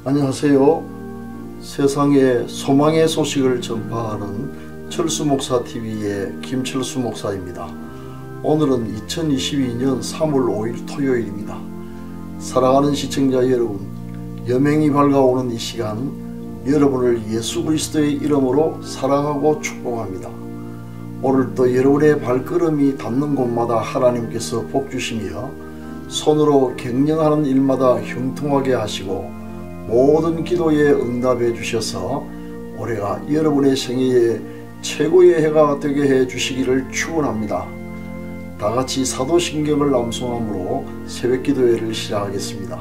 안녕하세요. 세상에 소망의 소식을 전파하는 철수목사TV의 김철수 목사입니다. 오늘은 2022년 3월 5일 토요일입니다. 사랑하는 시청자 여러분, 여명이 밝아오는 이 시간, 여러분을 예수 그리스도의 이름으로 사랑하고 축복합니다. 오늘도 여러분의 발걸음이 닿는 곳마다 하나님께서 복 주시며 손으로 경영하는 일마다 형통하게 하시고 모든 기도에 응답해 주셔서 올해가 여러분의 생애의 최고의 해가 되게 해 주시기를 축원합니다. 다같이 사도신경을 암송함으로 새벽기도회를 시작하겠습니다.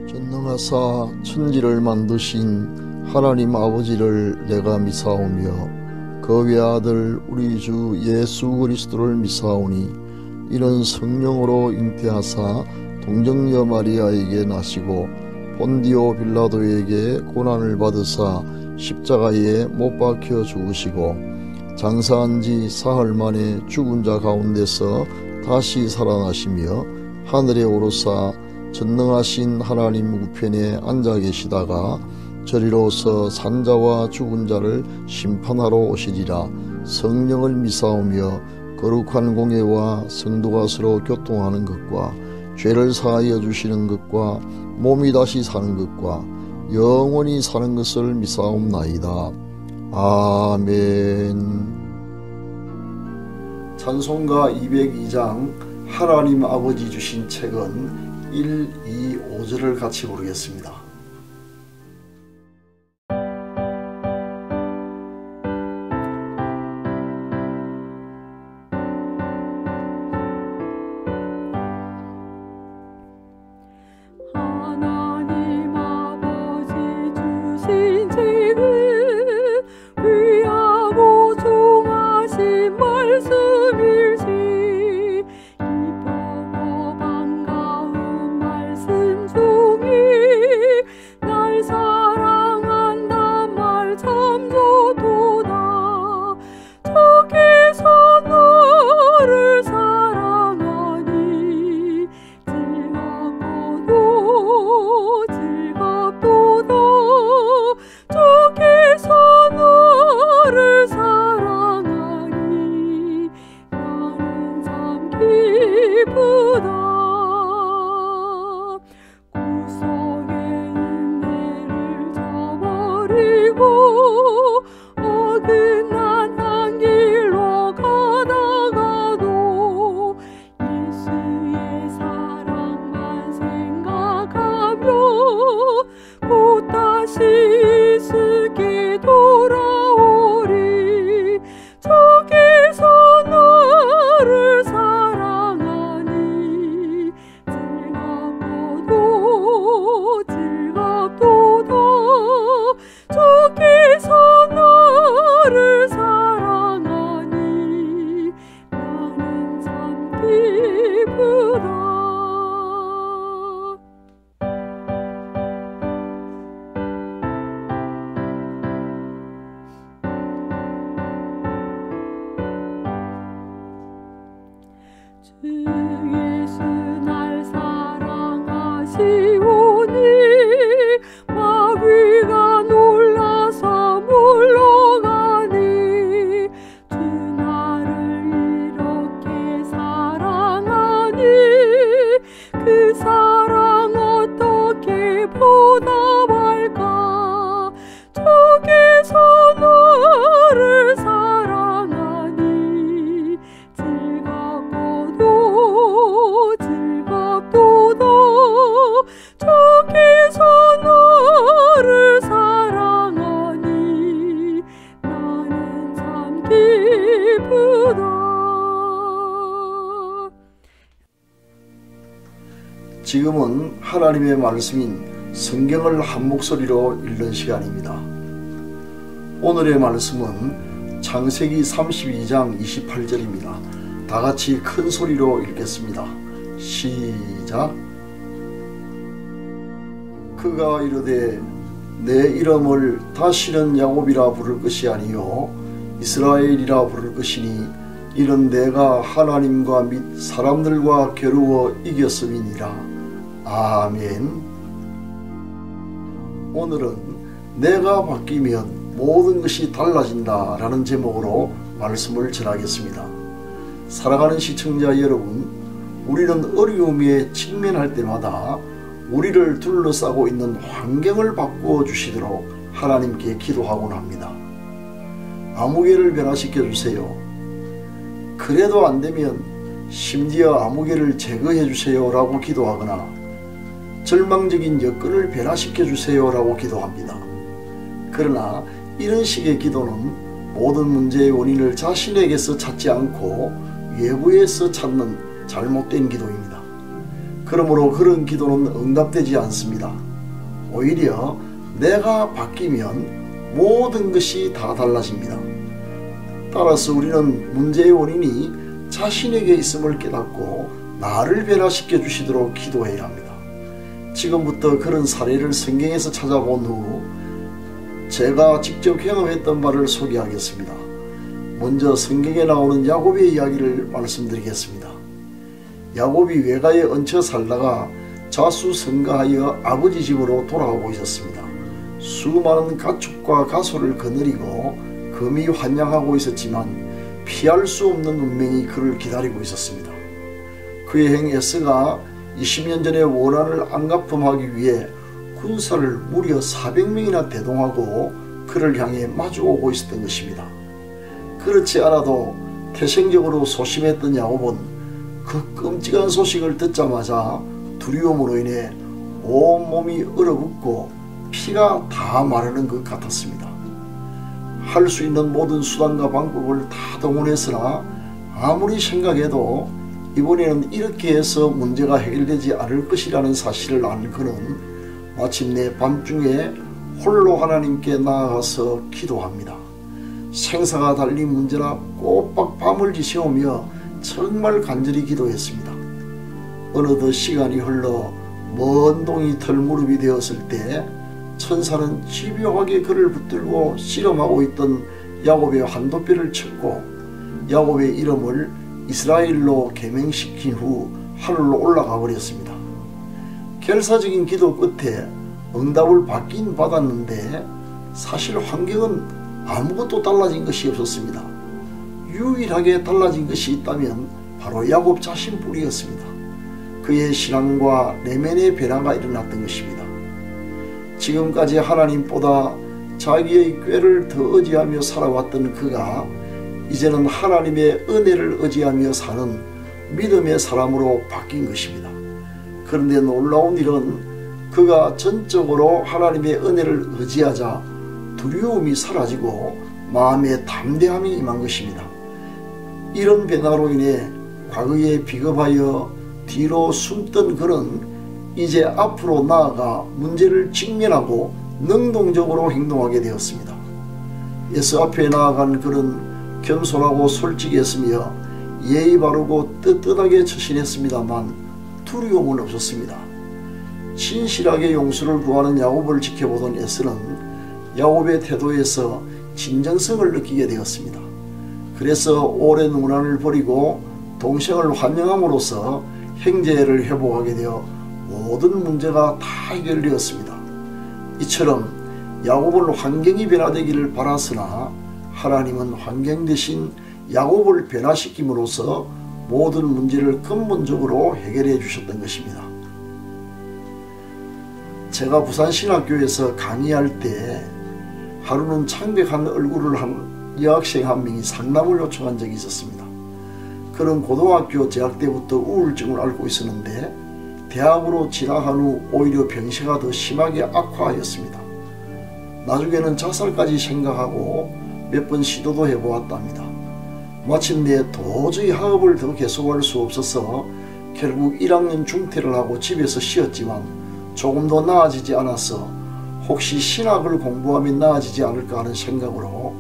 전능하사 천지를 만드신 하나님 아버지를 내가 미사오며 그 외아들 우리 주 예수 그리스도를 미사오니 이는 성령으로 잉태하사 동정녀 마리아에게 나시고 본디오 빌라도에게 고난을 받으사 십자가에 못 박혀 죽으시고 장사한 지 사흘 만에 죽은 자 가운데서 다시 살아나시며 하늘에 오르사 전능하신 하나님 우편에 앉아 계시다가 저리로서 산자와 죽은 자를 심판하러 오시리라. 성령을 미사오며 거룩한 공예와 성도가 서로 교통하는 것과 죄를 사하여 주시는 것과 몸이 다시 사는 것과 영원히 사는 것을 미사옵나이다. 아멘. 찬송가 202장 하나님 아버지 주신 책은 1, 2, 5절을 같이 부르겠습니다. 지금은 하나님의 말씀인 성경을 한 목소리로 읽는 시간입니다. 오늘의 말씀은 창세기 32장 28절입니다. 다같이 큰 소리로 읽겠습니다. 시작. 그가 이르되 내 이름을 다시는 야곱이라 부를 것이 아니요 이스라엘이라 부를 것이니 이는 내가 하나님과 및 사람들과 겨루어 이겼음이니라. 아멘. 오늘은 내가 바뀌면 모든 것이 달라진다 라는 제목으로 말씀을 전하겠습니다. 사랑하는 시청자 여러분, 우리는 어려움에 직면할 때마다 우리를 둘러싸고 있는 환경을 바꾸어 주시도록 하나님께 기도하곤 합니다. 아무개를 변화시켜 주세요. 그래도 안되면 심지어 아무개를 제거해 주세요 라고 기도하거나 절망적인 여건을 변화시켜 주세요 라고 기도합니다. 그러나 이런 식의 기도는 모든 문제의 원인을 자신에게서 찾지 않고 외부에서 찾는 잘못된 기도입니다. 그러므로 그런 기도는 응답되지 않습니다. 오히려 내가 바뀌면 모든 것이 다 달라집니다. 따라서 우리는 문제의 원인이 자신에게 있음을 깨닫고 나를 변화시켜 주시도록 기도해야 합니다. 지금부터 그런 사례를 성경에서 찾아본 후 제가 직접 경험했던 바를 소개하겠습니다. 먼저 성경에 나오는 야곱의 이야기를 말씀드리겠습니다. 야곱이 외가에 얹혀 살다가 자수성가하여 아버지 집으로 돌아오고 있었습니다. 수많은 가축과 가소를 거느리고 금이 환영하고 있었지만 피할 수 없는 운명이 그를 기다리고 있었습니다. 그의 형 에서가 20년 전에 원한을 안갚음하기 위해 군사를 무려 400명이나 대동하고 그를 향해 마주오고 있었던 것입니다. 그렇지 않아도 태생적으로 소심했던 야곱은 그 끔찍한 소식을 듣자마자 두려움으로 인해 온몸이 얼어붙고 피가 다 마르는 것 같았습니다. 할 수 있는 모든 수단과 방법을 다 동원했으나 아무리 생각해도 이번에는 이렇게 해서 문제가 해결되지 않을 것이라는 사실을 안 그는 마침내 밤중에 홀로 하나님께 나아가서 기도합니다. 생사가 달린 문제라 꼬박 밤을 지새우며 정말 간절히 기도했습니다. 어느덧 시간이 흘러 먼 동이 털무릎이 되었을 때 천사는 집요하게 그를 붙들고 씨름하고 있던 야곱의 환도뼈를 쳤고 야곱의 이름을 이스라엘로 개명시킨 후 하늘로 올라가 버렸습니다. 결사적인 기도 끝에 응답을 받긴 받았는데 사실 환경은 아무것도 달라진 것이 없었습니다. 유일하게 달라진 것이 있다면 바로 야곱 자신뿐이었습니다. 그의 신앙과 내면의 변화가 일어났던 것입니다. 지금까지 하나님보다 자기의 꾀를 더 의지하며 살아왔던 그가 이제는 하나님의 은혜를 의지하며 사는 믿음의 사람으로 바뀐 것입니다. 그런데 놀라운 일은 그가 전적으로 하나님의 은혜를 의지하자 두려움이 사라지고 마음에 담대함이 임한 것입니다. 이런 변화로 인해 과거에 비겁하여 뒤로 숨던 그는 이제 앞으로 나아가 문제를 직면하고 능동적으로 행동하게 되었습니다. 예수 앞에 나아간 그는 겸손하고 솔직했으며 예의 바르고 떳떳하게 처신했습니다만 두려움은 없었습니다. 진실하게 용서를 구하는 야곱을 지켜보던 에서는 야곱의 태도에서 진정성을 느끼게 되었습니다. 그래서 오랜 운한을 버리고 동생을 환영함으로써 형제를 회복하게 되어 모든 문제가 다 해결되었습니다. 이처럼 야곱은 환경이 변화되기를 바랐으나 하나님은 환경 대신 야곱을 변화시킴으로써 모든 문제를 근본적으로 해결해 주셨던 것입니다. 제가 부산신학교에서 강의할 때 하루는 창백한 얼굴을 한 여학생 한 명이 상담을 요청한 적이 있었습니다. 그는 고등학교 재학 때부터 우울증을 앓고 있었는데 대학으로 진학한 후 오히려 병세가 더 심하게 악화하였습니다. 나중에는 자살까지 생각하고 몇 번 시도도 해보았답니다. 마침내 도저히 학업을 더 계속할 수 없어서 결국 1학년 중퇴를 하고 집에서 쉬었지만 조금도 나아지지 않아서 혹시 신학을 공부하면 나아지지 않을까 하는 생각으로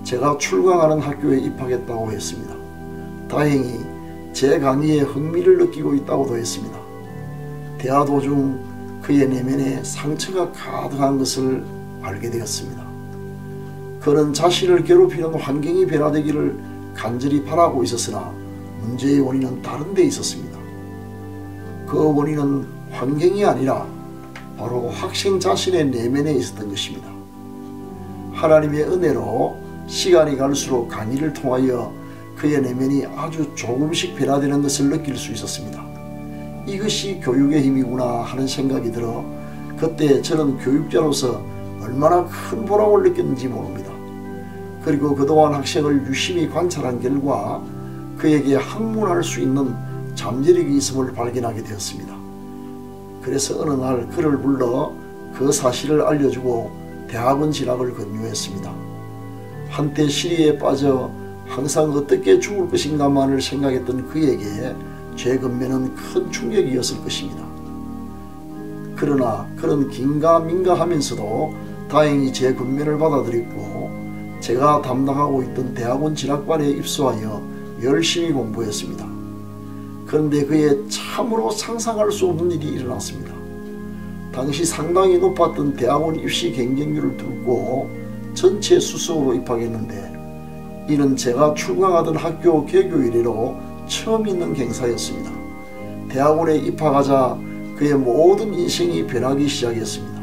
제가 출강하는 학교에 입학했다고 했습니다. 다행히 제 강의에 흥미를 느끼고 있다고도 했습니다. 대화 도중 그의 내면에 상처가 가득한 것을 알게 되었습니다. 그는 자신을 괴롭히는 환경이 변화되기를 간절히 바라고 있었으나 문제의 원인은 다른 데 있었습니다. 그 원인은 환경이 아니라 바로 학생 자신의 내면에 있었던 것입니다. 하나님의 은혜로 시간이 갈수록 강의를 통하여 그의 내면이 아주 조금씩 변화되는 것을 느낄 수 있었습니다. 이것이 교육의 힘이구나 하는 생각이 들어 그때 저는 교육자로서 얼마나 큰 보람을 느꼈는지 모릅니다. 그리고 그동안 학생을 유심히 관찰한 결과 그에게 학문할 수 있는 잠재력이 있음을 발견하게 되었습니다. 그래서 어느 날 그를 불러 그 사실을 알려주고 대학원 진학을 권유했습니다. 한때 시리에 빠져 항상 어떻게 죽을 것인가만을 생각했던 그에게 제 건면은 큰 충격이었을 것입니다. 그러나 그런 긴가민가하면서도 다행히 제 건면을 받아들였고 제가 담당하고 있던 대학원 진학반에 입소하여 열심히 공부했습니다. 그런데 그의 참으로 상상할 수 없는 일이 일어났습니다. 당시 상당히 높았던 대학원 입시 경쟁률을 뚫고 전체 수석으로 입학했는데 이는 제가 출강하던 학교 개교 이래로 처음 있는 경사였습니다. 대학원에 입학하자 그의 모든 인생이 변하기 시작했습니다.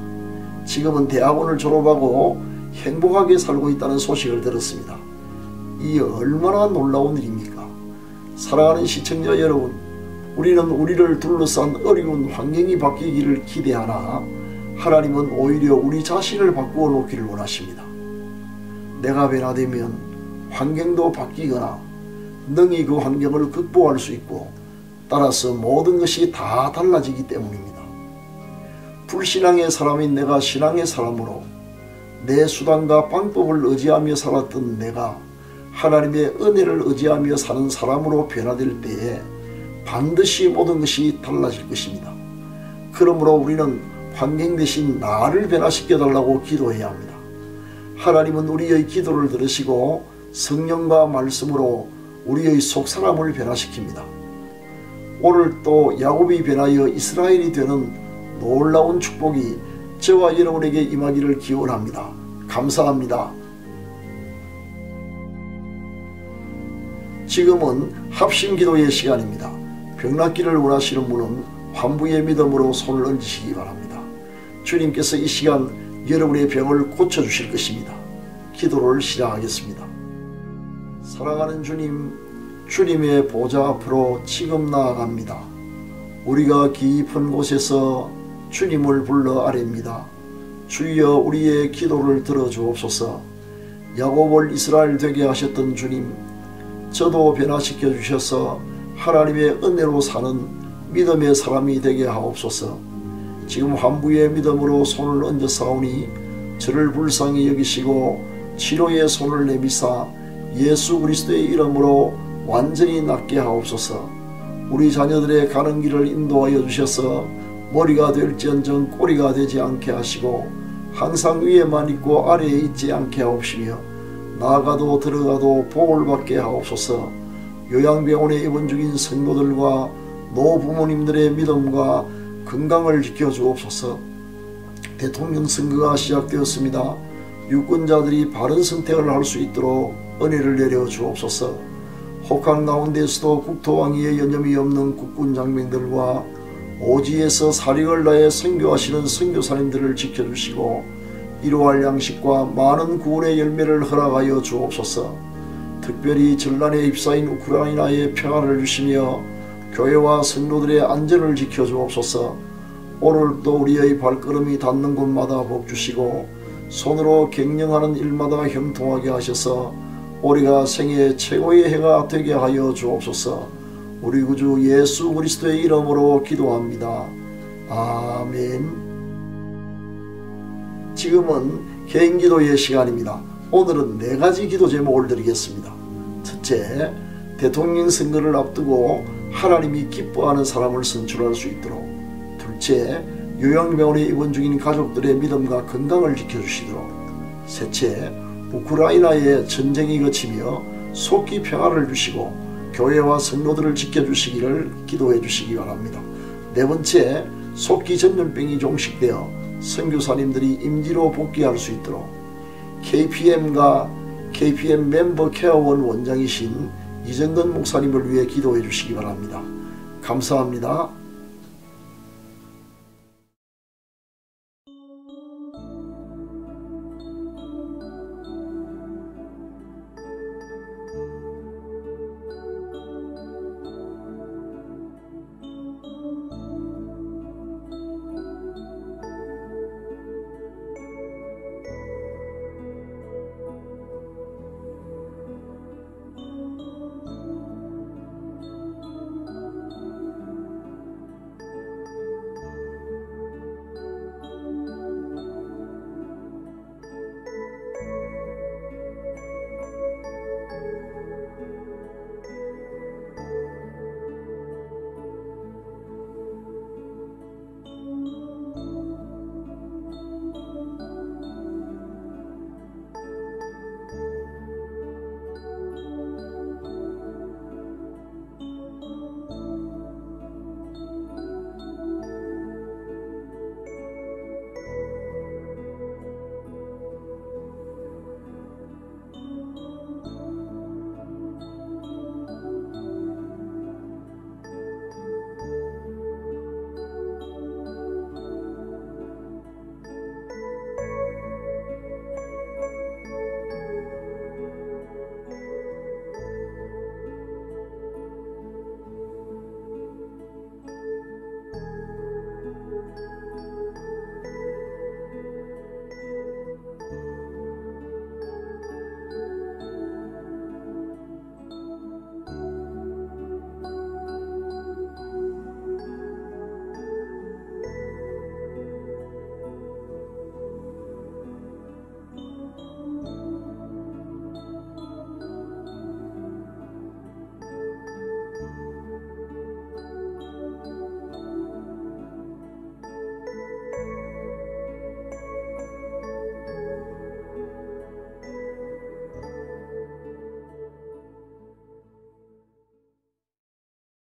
지금은 대학원을 졸업하고 행복하게 살고 있다는 소식을 들었습니다. 이 얼마나 놀라운 일입니까? 사랑하는 시청자 여러분, 우리는 우리를 둘러싼 어려운 환경이 바뀌기를 기대하나 하나님은 오히려 우리 자신을 바꾸어 놓기를 원하십니다. 내가 변화되면 환경도 바뀌거나 능히 그 환경을 극복할 수 있고 따라서 모든 것이 다 달라지기 때문입니다. 불신앙의 사람인 내가 신앙의 사람으로 내 수단과 방법을 의지하며 살았던 내가 하나님의 은혜를 의지하며 사는 사람으로 변화될 때에 반드시 모든 것이 달라질 것입니다. 그러므로 우리는 환경 대신 나를 변화시켜 달라고 기도해야 합니다. 하나님은 우리의 기도를 들으시고 성령과 말씀으로 우리의 속사람을 변화시킵니다. 오늘 또 야곱이 변하여 이스라엘이 되는 놀라운 축복이 저와 여러분에게 임하기를 기원합니다. 감사합니다. 지금은 합심기도의 시간입니다. 병 낫기를 원하시는 분은 환부의 믿음으로 손을 얹으시기 바랍니다. 주님께서 이 시간 여러분의 병을 고쳐주실 것입니다. 기도를 시작하겠습니다. 사랑하는 주님, 주님의 보좌 앞으로 지금 나아갑니다. 우리가 깊은 곳에서 주님을 불러 아뢰입니다. 주여 우리의 기도를 들어주옵소서. 야곱을 이스라엘 되게 하셨던 주님, 저도 변화시켜 주셔서 하나님의 은혜로 사는 믿음의 사람이 되게 하옵소서. 지금 환부의 믿음으로 손을 얹어 사오니 저를 불쌍히 여기시고 치료의 손을 내미사 예수 그리스도의 이름으로 완전히 낫게 하옵소서. 우리 자녀들의 가는 길을 인도하여 주셔서 머리가 될지언정 꼬리가 되지 않게 하시고 항상 위에만 있고 아래에 있지 않게 하옵시며 나아가도 들어가도 복을 받게 하옵소서. 요양병원에 입원 중인 성도들과 노부모님들의 믿음과 건강을 지켜주옵소서. 대통령 선거가 시작되었습니다. 유권자들이 바른 선택을 할 수 있도록 은혜를 내려 주옵소서. 혹한 가운데서도 국토왕위에 여념이 없는 국군 장병들과 오지에서 사력을 다해 선교하시는 선교사님들을 지켜주시고 이루할 양식과 많은 구원의 열매를 허락하여 주옵소서. 특별히 전란에 휩싸인 우크라이나에 평안을 주시며 교회와 성도들의 안전을 지켜주옵소서. 오늘도 우리의 발걸음이 닿는 곳마다 복주시고 손으로 경영하는 일마다 형통하게 하셔서 올해가 생애 최고의 해가 되게 하여 주옵소서. 우리 구주 예수 그리스도의 이름으로 기도합니다. 아멘. 지금은 개인기도의 시간입니다. 오늘은 4가지 기도 제목을 드리겠습니다. 첫째, 대통령 선거를 앞두고 하나님이 기뻐하는 사람을 선출할 수 있도록. 둘째, 요양병원에 입원 중인 가족들의 믿음과 건강을 지켜주시도록. 셋째, 우크라이나의 전쟁이 그치며 속히 평화를 주시고 교회와 성도들을 지켜주시기를 기도해 주시기 바랍니다. 네 번째, 속히 전염병이 종식되어 선교사님들이 임지로 복귀할 수 있도록 KPM과 KPM 멤버 케어원 원장이신 이정근 목사님을 위해 기도해 주시기 바랍니다. 감사합니다.